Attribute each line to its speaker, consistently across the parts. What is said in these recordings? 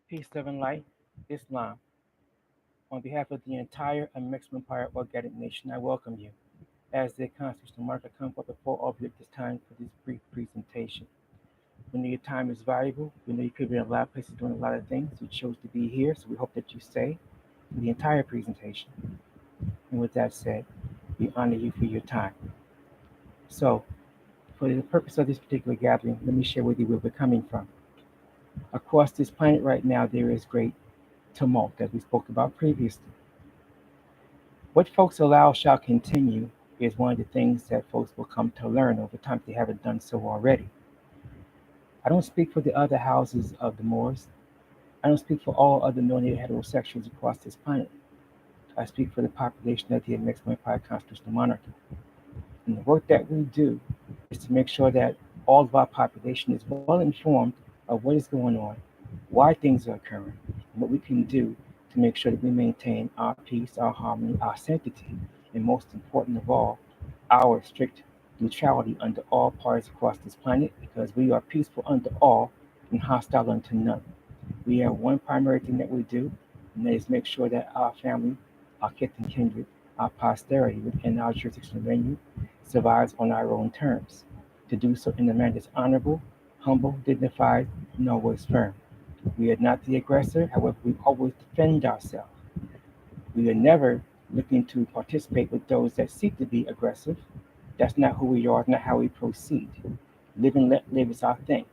Speaker 1: Peace, love, and light, Islam. On behalf of the entire Amexem-Empire Organic Nation, I welcome you. As the Constitutional-Monarch, I come forth before all of you at this time for this brief presentation. We know your time is valuable. We know you could be in a lot of places doing a lot of things. You chose to be here, so we hope that you stay for the entire presentation. And with that said, we honor you for your time. So, for the purpose of this particular gathering, let me share with you where we're coming from. Across this planet right now, there is great tumult, as we spoke about previously. What folks allow shall continue is one of the things that folks will come to learn over time if they haven't done so already. I don't speak for the other houses of the Moors. I don't speak for all other non-native heterosexuals across this planet. I speak for the population of the Amexem-Empire Constitutional Monarchy. And the work that we do is to make sure that all of our population is well informed of what is going on, why things are occurring, and what we can do to make sure that we maintain our peace, our harmony, our sanctity, and most important of all, our strict neutrality under all parties across this planet, because we are peaceful unto all and hostile unto none. We have one primary thing that we do, and that is make sure that our family, our kith and kindred, our posterity within our jurisdictional venue survives on our own terms. To do so in a manner that's honorable, humble, dignified, and always firm. We are not the aggressor, however, we always defend ourselves. We are never looking to participate with those that seek to be aggressive. That's not who we are, not how we proceed. Live and let live is our thing.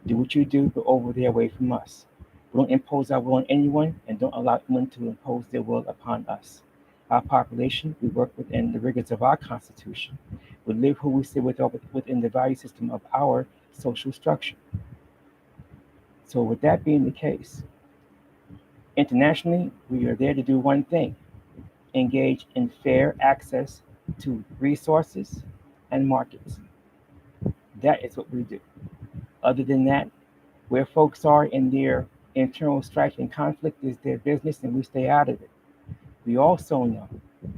Speaker 1: Do what you do, but over there away from us. We don't impose our will on anyone and don't allow anyone to impose their will upon us. Our population, we work within the rigors of our Constitution. We live who we sit within the value system of our social structure. So with that being the case, internationally, we are there to do one thing: engage in fair access to resources and markets. That is what we do. Other than that, where folks are in their internal strife and conflict is their business, and we stay out of it. We also know,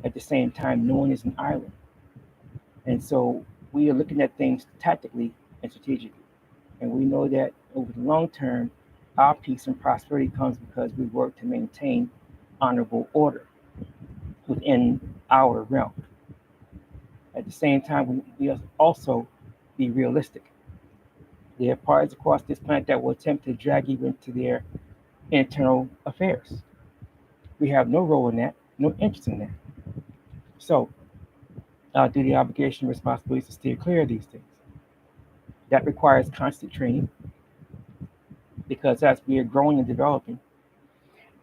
Speaker 1: at the same time, no one is an island. And so we are looking at things tactically and strategically. And we know that over the long term, our peace and prosperity comes because we work to maintain honorable order within our realm. At the same time, we must also be realistic. There are parties across this planet that will attempt to drag you into their internal affairs. We have no role in that, no interest in that. So, our duty, obligation, responsibility is to steer clear of these things. That requires constant training, because as we are growing and developing,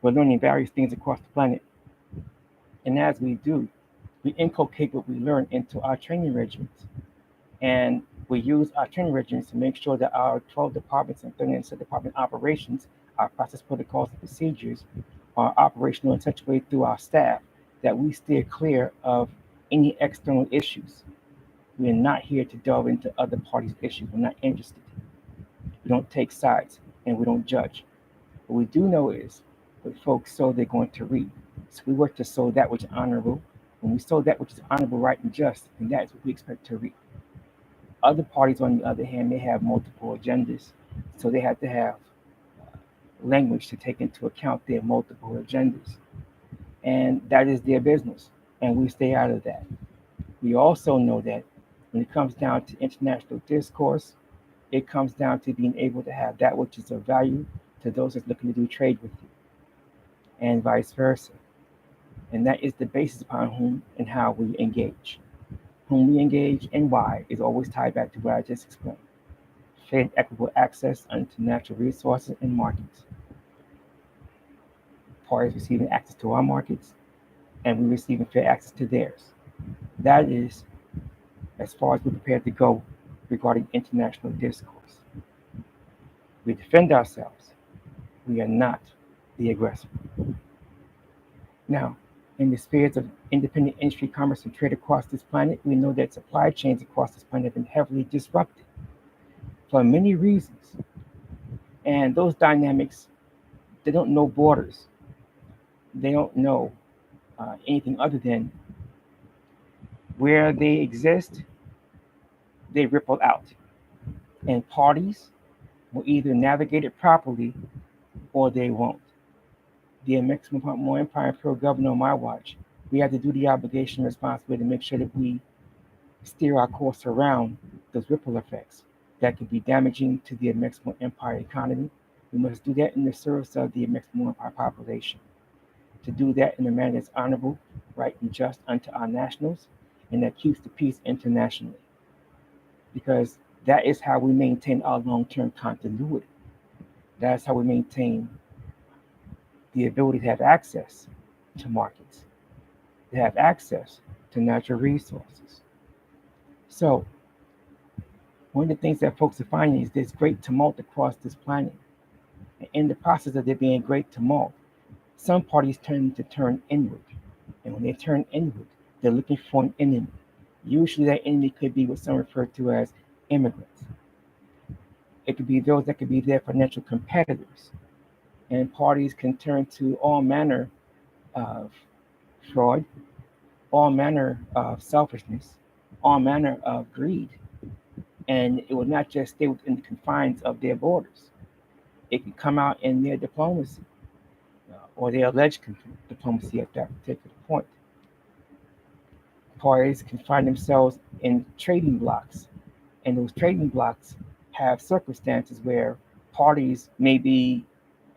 Speaker 1: we're learning various things across the planet. And as we do, we inculcate what we learn into our training regimens. And we use our training regimens to make sure that our 12 departments and 39 department operations, our process protocols and procedures, are operational in such a way through our staff that we steer clear of any external issues. We are not here to delve into other parties' issues. We're not interested. We don't take sides and we don't judge. What we do know is what folks sow, they're going to reap. So we work to sow that which is honorable. When we sow that which is honorable, right, and just, and that is what we expect to reap. Other parties, on the other hand, may have multiple agendas. So they have to have language to take into account their multiple agendas. And that is their business. And we stay out of that. We also know that when it comes down to international discourse, it comes down to being able to have that which is of value to those that's looking to do trade with you, and vice versa. And that is the basis upon whom and how we engage. Whom we engage and why is always tied back to what I just explained. Fair and equitable access unto natural resources and markets. Parties receiving access to our markets, and we receiving fair access to theirs. That is as far as we're prepared to go regarding international discourse. We defend ourselves. We are not the aggressor. Now, in the spheres of independent industry, commerce, and trade across this planet, we know that supply chains across this planet have been heavily disrupted for many reasons. And those dynamics, they don't know borders. They don't know anything other than where they exist, they ripple out. And parties will either navigate it properly or they won't. The Amexem-Moor-Empire Imperial Governor on my watch, we have to do the obligation and responsibility to make sure that we steer our course around those ripple effects that could be damaging to the Amexem-Moor-Empire economy. We must do that in the service of the Amexem-Moor-Empire population. To do that in a manner that's honorable, right, and just unto our nationals, and that keeps the peace internationally. Because that is how we maintain our long-term continuity. That's how we maintain the ability to have access to markets, to have access to natural resources. So, one of the things that folks are finding is there's great tumult across this planet. And in the process of there being great tumult, some parties tend to turn inward. And when they turn inward, they're looking for an enemy. Usually that enemy could be what some refer to as immigrants. It could be those that could be their financial competitors. And parties can turn to all manner of fraud, all manner of selfishness, all manner of greed. And it will not just stay within the confines of their borders. It can come out in their diplomacy or their alleged diplomacy at that particular point. Parties can find themselves in trading blocks, and those trading blocks have circumstances where parties may be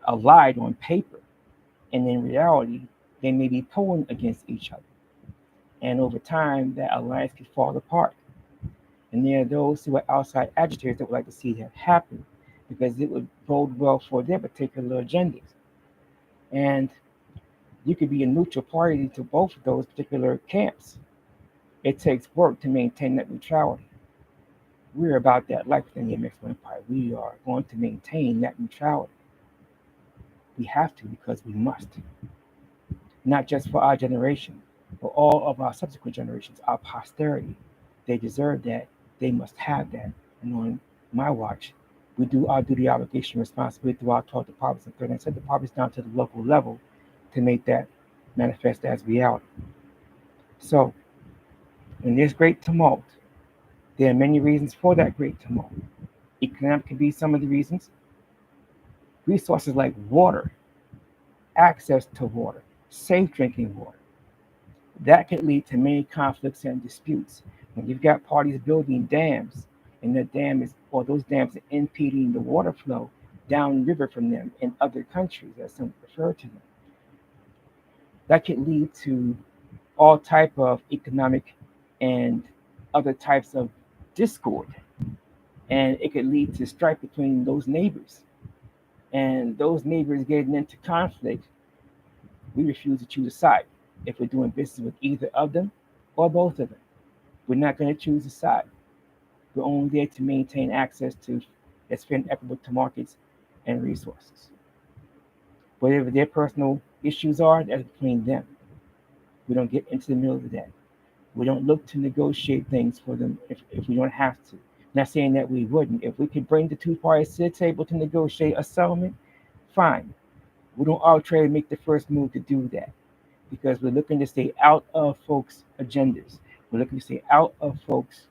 Speaker 1: allied on paper, and in reality, they may be pulling against each other. And over time, that alliance can fall apart. And there are those who are outside agitators that would like to see that happen because it would bode well for their particular agendas. And you could be a neutral party to both of those particular camps. It takes work to maintain that neutrality. We're about that life within the Amexem-Empire. We are going to maintain that neutrality. We have to because we must. Not just for our generation, but all of our subsequent generations, our posterity. They deserve that. They must have that. And on my watch, we do our duty, obligation, responsibility through our 12 departments and 37 departments down to the local level to make that manifest as reality. So, when there's great tumult, there are many reasons for that great tumult. Economic can be some of the reasons. Resources like water, access to water, safe drinking water, that could lead to many conflicts and disputes. When you've got parties building dams, and the dam is, or those dams are impeding the water flow downriver from them in other countries, as some refer to them, that could lead to all type of economic and other types of discord. And it could lead to strife between those neighbors. And those neighbors getting into conflict, we refuse to choose a side if we're doing business with either of them or both of them. We're not going to choose a side. We're only there to maintain access to that's fair and equitable to markets and resources. Whatever their personal issues are, that's between them. We don't get into the middle of that. We don't look to negotiate things for them if we don't have to. Not saying that we wouldn't. If we could bring the two parties to the table to negotiate a settlement, fine. We don't all try to make the first move to do that because we're looking to stay out of folks' agendas. We're looking to stay out of folks'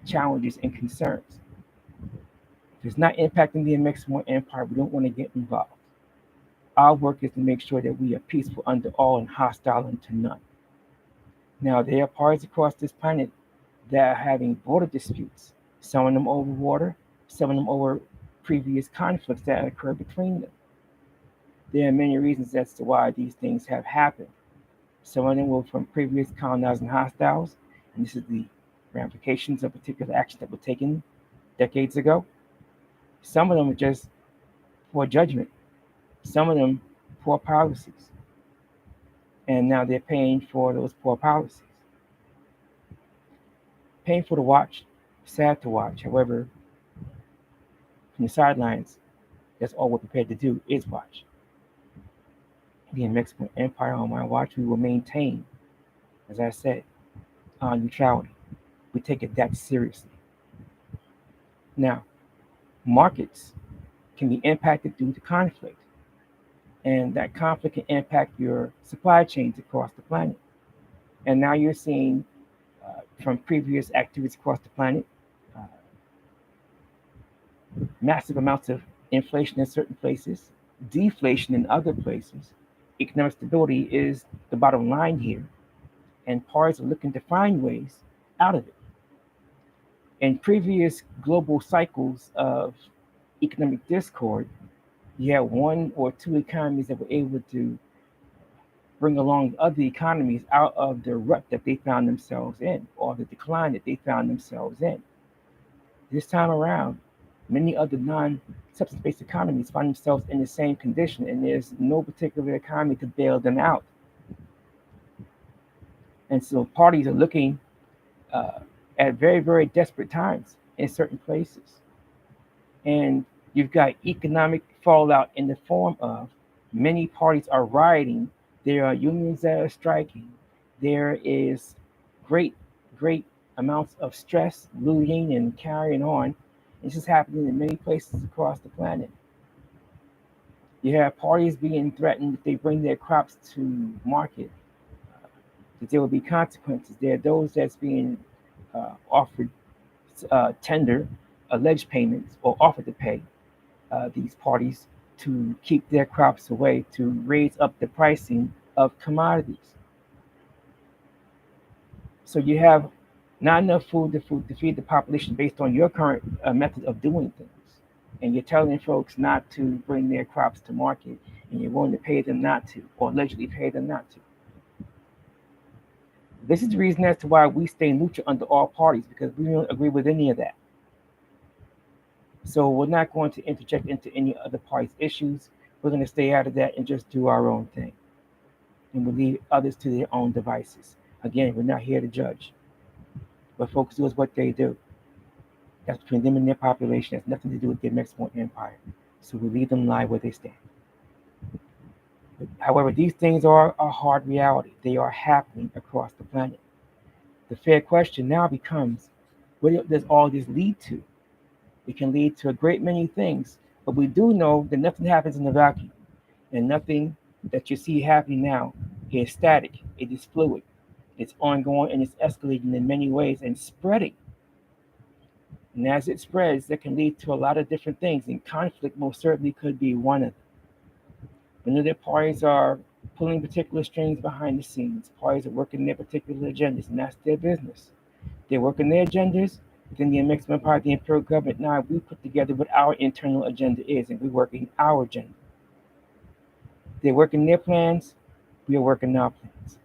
Speaker 1: challenges and concerns. If it's not impacting the Amexem-Moor-Empire, we don't want to get involved. Our work is to make sure that we are peaceful under all and hostile unto none. Now, there are parties across this planet that are having border disputes, some of them over water, some of them over previous conflicts that occurred between them. There are many reasons as to why these things have happened. Some of them were from previous colonizing hostiles, and this is the ramifications of particular actions that were taken decades ago. Some of them are just poor judgment. Some of them poor policies. And now they're paying for those poor policies. Painful to watch, sad to watch. However, from the sidelines, that's all we're prepared to do is watch. The Amexem-Empire on my watch, we will maintain, as I said, our neutrality. We take it that seriously. Now, markets can be impacted due to conflict. And that conflict can impact your supply chains across the planet. And now you're seeing from previous activities across the planet, massive amounts of inflation in certain places, deflation in other places. Economic stability is the bottom line here, and parties are looking to find ways out of it. In previous global cycles of economic discord, you had one or two economies that were able to bring along other economies out of the rut that they found themselves in, or the decline that they found themselves in. This time around, many other non-substance-based economies find themselves in the same condition, and there's no particular economy to bail them out. And so parties are looking at very, very desperate times in certain places. And you've got economic fallout in the form of many parties are rioting. There are unions that are striking. There is great, great amounts of stress, looting, and carrying on. This is happening in many places across the planet. You have parties being threatened if they bring their crops to market, that there will be consequences. There are those that's being offered tender alleged payments or offered to pay these parties to keep their crops away, to raise up the pricing of commodities. So you have not enough food to feed the population based on your current method of doing things. And you're telling folks not to bring their crops to market, and you're willing to pay them not to, or allegedly pay them not to. This is the reason as to why we stay neutral under all parties, because we don't agree with any of that. So we're not going to interject into any other party's issues. We're going to stay out of that and just do our own thing. And we'll leave others to their own devices. Again, we're not here to judge. What folks do is what they do. That's between them and their population. It has nothing to do with the Amexem-Moor-Empire. So we leave them lie where they stand. However, these things are a hard reality. They are happening across the planet. The fair question now becomes, what does all this lead to? It can lead to a great many things, but we do know that nothing happens in a vacuum, and nothing that you see happening now is static. It is fluid. It's ongoing, and it's escalating in many ways and spreading. And as it spreads, that can lead to a lot of different things, and conflict most certainly could be one of them. When other parties are pulling particular strings behind the scenes, parties are working their particular agendas, and that's their business. They're working their agendas within the Amexem-Empire, the Imperial government. Now we put together what our internal agenda is, and we're working our agenda. They're working their plans, we are working our plans.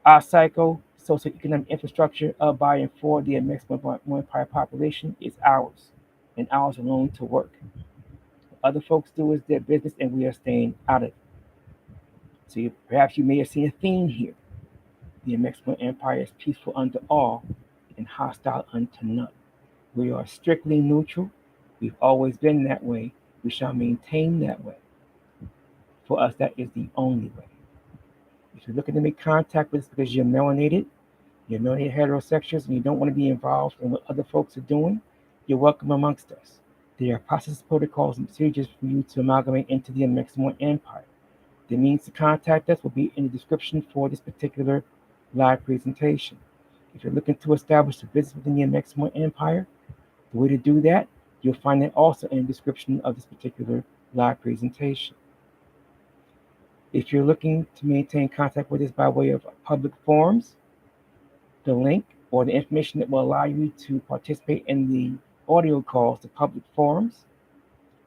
Speaker 1: Our socioeconomic infrastructure of, by, and for the Amexem-Moor-Empire population is ours, and ours alone to work. What other folks do is their business, and we are staying out of it. So perhaps you may have seen a theme here. The Amexem-Moor-Empire is peaceful unto all and hostile unto none. We are strictly neutral. We've always been that way. We shall maintain that way. For us, that is the only way. If you're looking to make contact with us because you're melanated heterosexuals, and you don't want to be involved in what other folks are doing, you're welcome amongst us. There are processes, protocols, and procedures for you to amalgamate into the Amexem-Moor-Empire. The means to contact us will be in the description for this particular live presentation. If you're looking to establish a business within the Amexem-Moor-Empire, the way to do that, you'll find it also in the description of this particular live presentation. If you're looking to maintain contact with us by way of public forums, the link or the information that will allow you to participate in the audio calls to public forums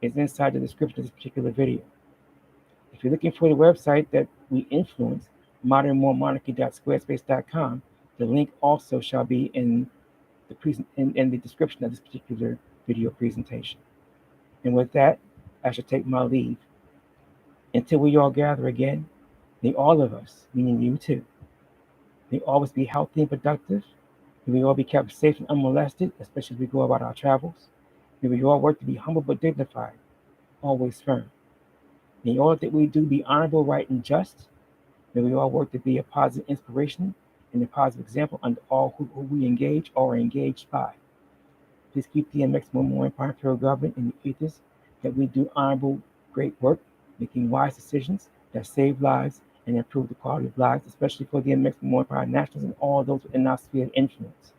Speaker 1: is inside the description of this particular video. If you're looking for the website that we influence, modernmonarchy.squarespace.com, the link also shall be in the description of this particular video presentation. And with that, I shall take my leave. Until we all gather again, may all of us, meaning you too, may always be healthy and productive. May we all be kept safe and unmolested, especially as we go about our travels. May we all work to be humble but dignified, always firm. May all that we do be honorable, right, and just. May we all work to be a positive inspiration and a positive example unto all who we engage or are engaged by. Please keep the Amexem-Moor-Empire Imperial Government in the ethos that we do honorable, great work, making wise decisions that save lives and improve the quality of lives, especially for the Amexem-Moor-Empire nationals and all those within our sphere of influence.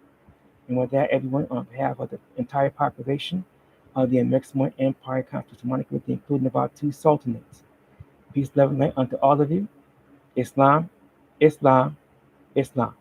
Speaker 1: And with that, everyone, on behalf of the entire population, of the Amexem-Moor-Empire Constitutional-Monarchy, including about 2 sultanates. Peace, love, and light unto all of you. Islam, Islam, Islam.